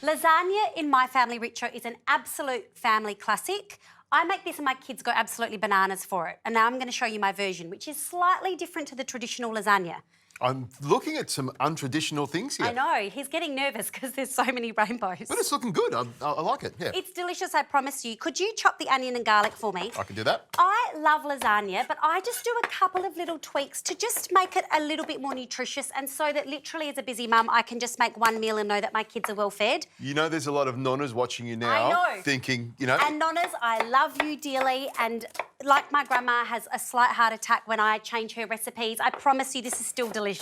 Lasagna in my family, Richo, is an absolute family classic. I make this and my kids go absolutely bananas for it. And now I'm going to show you my version, which is slightly different to the traditional lasagna. I'm looking at some untraditional things here. I know. He's getting nervous because there's so many rainbows. But it's looking good. I like it, yeah. It's delicious, I promise you. Could you chop the onion and garlic for me? I can do that. I love lasagna, but I just do a couple of little tweaks to just make it a little bit more nutritious, and so that literally as a busy mum, I can just make one meal and know that my kids are well fed. You know there's a lot of nonnas watching you now. I know. Thinking, you know. And nonnas, I love you dearly, and like my grandma has a slight heart attack when I change her recipes, I promise you this is still delicious.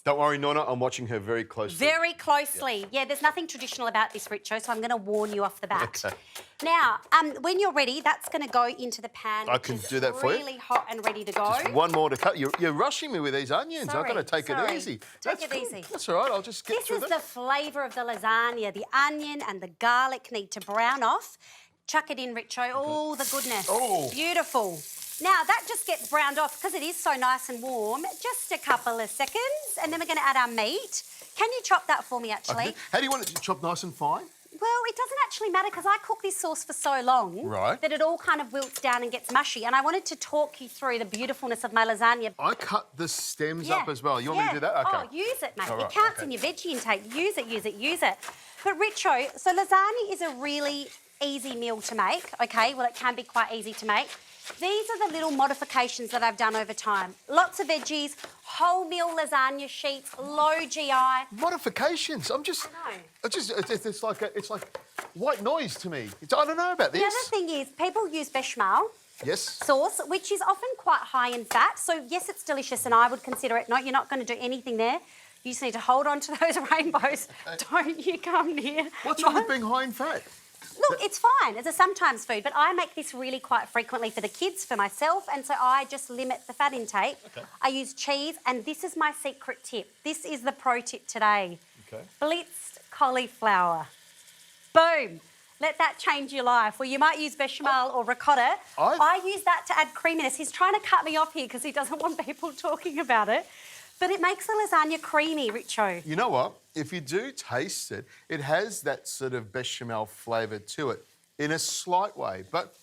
Don't worry, Nonna, I'm watching her very closely. Very closely. Yeah, there's nothing traditional about this, Richo, so I'm going to warn you off the bat. Okay. Now, when you're ready, that's going to go into the pan. I can do that for you. Really hot and ready to go. Just one more to cut. You're rushing me with these onions. I've got to take it easy. Take it easy. That's all right. I'll just get through This is the flavour of the lasagna. The onion and the garlic need to brown off. Chuck it in, Richo. Oh, the goodness. Oh. Beautiful. Now, that just gets browned off because it is so nice and warm. Just a couple of seconds, and then we're going to add our meat. Can you chop that for me, actually? Okay. How do you want it to chop nice and fine? Well, it doesn't actually matter because I cook this sauce for so long that it all kind of wilts down and gets mushy. And I wanted to talk you through the beautifulness of my lasagna. I cut the stems up as well. You want me to do that? Okay. Oh, use it, mate. All right, it counts in your veggie intake. Use it, use it, use it. But Richo, so lasagna is a really easy meal to make, okay? Well, it can be quite easy to make. These are the little modifications that I've done over time. Lots of veggies, wholemeal lasagna sheets, low GI. Modifications. I'm just. I know. It's like white noise to me. I don't know about this. The other thing is people use bechamel. Yes. Sauce, which is often quite high in fat. So yes, it's delicious, and I would consider it. No, you're not going to do anything there. You just need to hold on to those rainbows. Okay. Don't you come near. What's wrong with being high in fat? Look, it's fine. It's a sometimes food, but I make this really quite frequently for the kids, for myself, and so I just limit the fat intake. Okay. I use cheese, and this is my secret tip. This is the pro tip today. Okay. Blitzed cauliflower. Boom. Let that change your life. Well, you might use bechamel or ricotta. I use that to add creaminess. He's trying to cut me off here because he doesn't want people talking about it. But it makes the lasagna creamy, Richo. You know what? If you do taste it, it has that sort of bechamel flavour to it in a slight way. But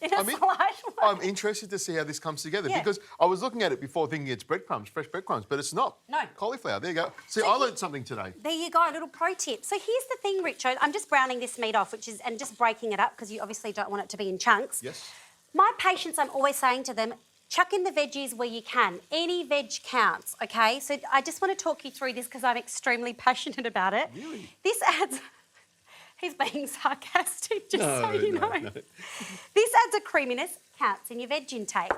I'm interested to see how this comes together because I was looking at it before thinking it's breadcrumbs, fresh breadcrumbs, but it's not. No. Cauliflower. There you go. See, I learned something today. There you go, a little pro tip. So here's the thing, Richo. I'm just browning this meat off, and just breaking it up because you obviously don't want it to be in chunks. Yes. My patients, I'm always saying to them, chuck in the veggies where you can. Any veg counts, okay? So I just want to talk you through this because I'm extremely passionate about it. Really? This adds... He's being sarcastic, just so you know. No. This adds a creaminess, counts in your veg intake.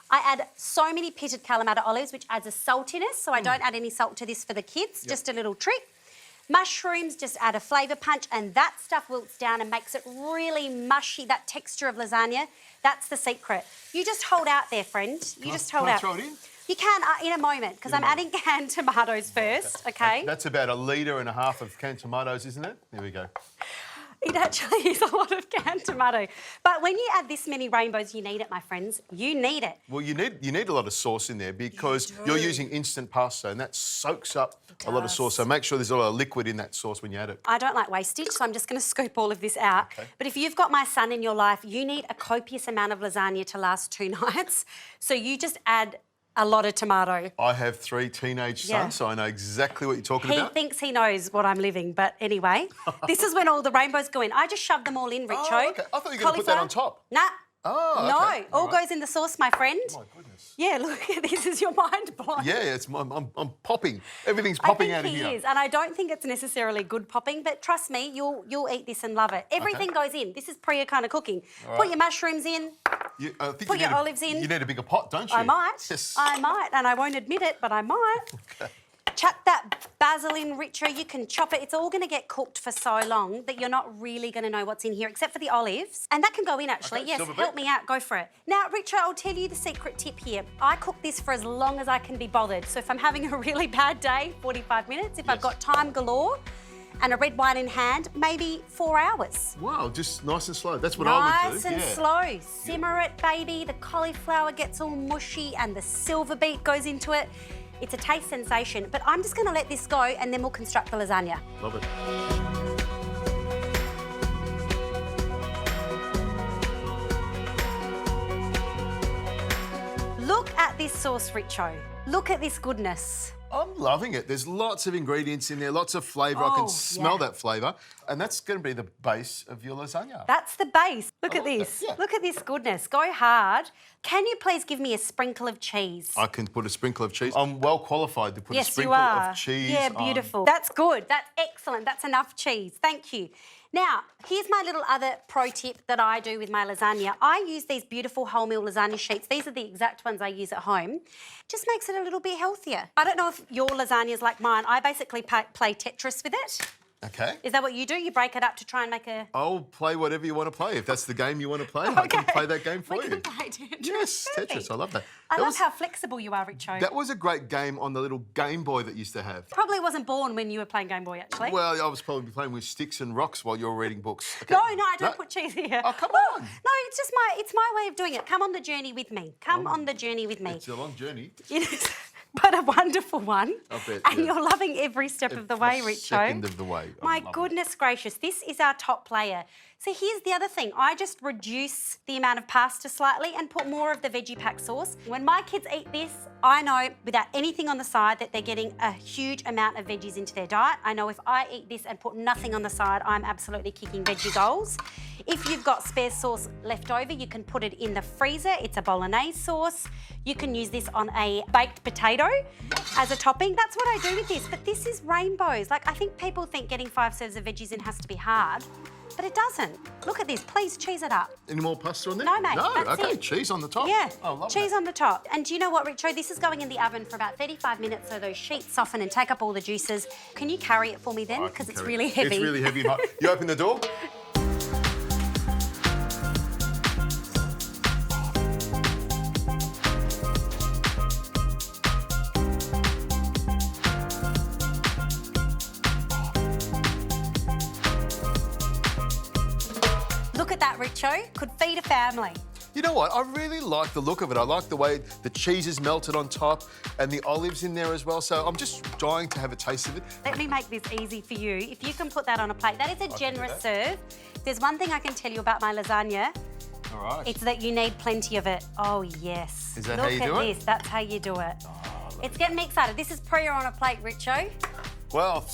I add so many pitted Kalamata olives, which adds a saltiness, so I don't add any salt to this for the kids, just a little trick. Mushrooms just add a flavour punch, and that stuff wilts down and makes it really mushy, that texture of lasagna. That's the secret. You just hold out there, friend. You just hold out. Can I throw it in? You can in a moment, because I'm adding canned tomatoes first, okay? That's about 1.5 litres of canned tomatoes, isn't it? There we go. It actually is a lot of canned tomato. But when you add this many rainbows, you need it, my friends. You need it. Well, you need a lot of sauce in there because you're using instant pasta and that soaks up a lot of sauce. So make sure there's a lot of liquid in that sauce when you add it. I don't like wastage, so I'm just going to scoop all of this out. Okay. But if you've got my son in your life, you need a copious amount of lasagna to last 2 nights. So you just add a lot of tomato. I have 3 teenage sons, so I know exactly what you're talking about. He thinks he knows what I'm living, but anyway, this is when all the rainbows go in. I just shove them all in, Richo. Oh, okay. I thought you were going to put that on top. Nah. Oh, okay. No, all goes in the sauce, my friend. Oh, my goodness. Yeah, look, this is your mind blown. Yeah, I'm popping. Everything's popping out of here. I think he is, and I don't think it's necessarily good popping, but trust me, you'll eat this and love it. Everything goes in. This is Preeya kind of cooking. Right. Put your mushrooms in. Put your olives in. You need a bigger pot, don't you? I might. Yes. I might, and I won't admit it, but I might. Okay. Chuck that basil in, Richo. You can chop it. It's all going to get cooked for so long that you're not really going to know what's in here, except for the olives. And that can go in, actually. Okay, yes, help me out. Go for it. Now, Richo, I'll tell you the secret tip here. I cook this for as long as I can be bothered. So if I'm having a really bad day, 45 minutes. If I've got time galore and a red wine in hand, maybe 4 hours. Wow, just nice and slow. That's what I would do. Nice and slow. Simmer it, baby. The cauliflower gets all mushy and the silver beet goes into it. It's a taste sensation, but I'm just going to let this go and then we'll construct the lasagna. Love it. this sauce, Richo. Look at this goodness. I'm loving it. There's lots of ingredients in there, lots of flavour. I can smell that flavour. And that's going to be the base of your lasagna. That's the base. Look at this. Yeah. Look at this goodness. Go hard. Can you please give me a sprinkle of cheese? I can put a sprinkle of cheese. I'm well qualified to put a sprinkle of cheese Yeah, beautiful. That's good. That's excellent. That's enough cheese. Thank you. Now, here's my little other pro tip that I do with my lasagna. I use these beautiful wholemeal lasagna sheets. These are the exact ones I use at home. Just makes it a little bit healthier. I don't know if your lasagna is like mine. I basically play Tetris with it. Okay. Is that what you do? You break it up to try and make a... I'll play whatever you want to play. If that's the game you want to play, I can play that game for you. We can play Tetris. Yes, Tetris. I love that. I love how flexible you are, Richo. That was a great game on the little Game Boy that used to have. Probably wasn't born when you were playing Game Boy, actually. Well, I was probably playing with sticks and rocks while you were reading books. Okay. No, I don't put cheese here. Oh, come on. No, it's my way of doing it. Come on the journey with me. Come on the journey with me. It's a long journey. It is, but a wonderful one. I bet, and you're loving every step of the way, Richo. Second of the way. My goodness gracious, this is our top layer. So here's the other thing. I just reduce the amount of pasta slightly and put more of the veggie pack sauce. When my kids eat this, I know without anything on the side that they're getting a huge amount of veggies into their diet. I know if I eat this and put nothing on the side, I'm absolutely kicking veggie goals. If you've got spare sauce left over, you can put it in the freezer. It's a bolognese sauce. You can use this on a baked potato as a topping. That's what I do with this, but this is rainbows. Like, I think people think getting 5 serves of veggies in has to be hard, but it doesn't. Look at this. Please cheese it up. Any more pasta on there? No, mate. No, that's okay. it. Cheese on the top. Yeah, oh, love cheese that. on the top. And do you know what, Richo? This is going in the oven for about 35 minutes so those sheets soften and take up all the juices. Can you carry it for me then? Because it's really heavy. It's really heavy and hot. You open the door. Look at that, Richo. Could feed a family. You know what? I really like the look of it. I like the way the cheese is melted on top and the olives in there as well. So I'm just dying to have a taste of it. Let me make this easy for you. If you can put that on a plate, that is a generous serve. There's one thing I can tell you about my lasagna. All right. It's that you need plenty of it. Oh, yes. Is that how you do it? Look at this. That's how you do it. It's getting me excited. This is Preeya on a plate, Richo. Well,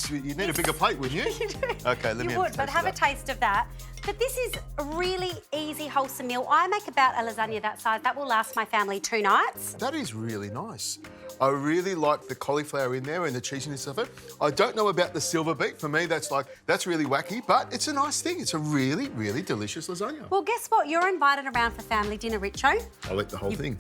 you need a bigger plate, wouldn't you? You do. Okay, let me You would, but have a taste of that. But this is a really easy, wholesome meal. I make about a lasagna that size. That will last my family 2 nights. That is really nice. I really like the cauliflower in there and the cheesiness of it. I don't know about the silver beet. For me, that's really wacky, but it's a nice thing. It's a really, really delicious lasagna. Well, guess what? You're invited around for family dinner, Richo. I'll eat the whole thing.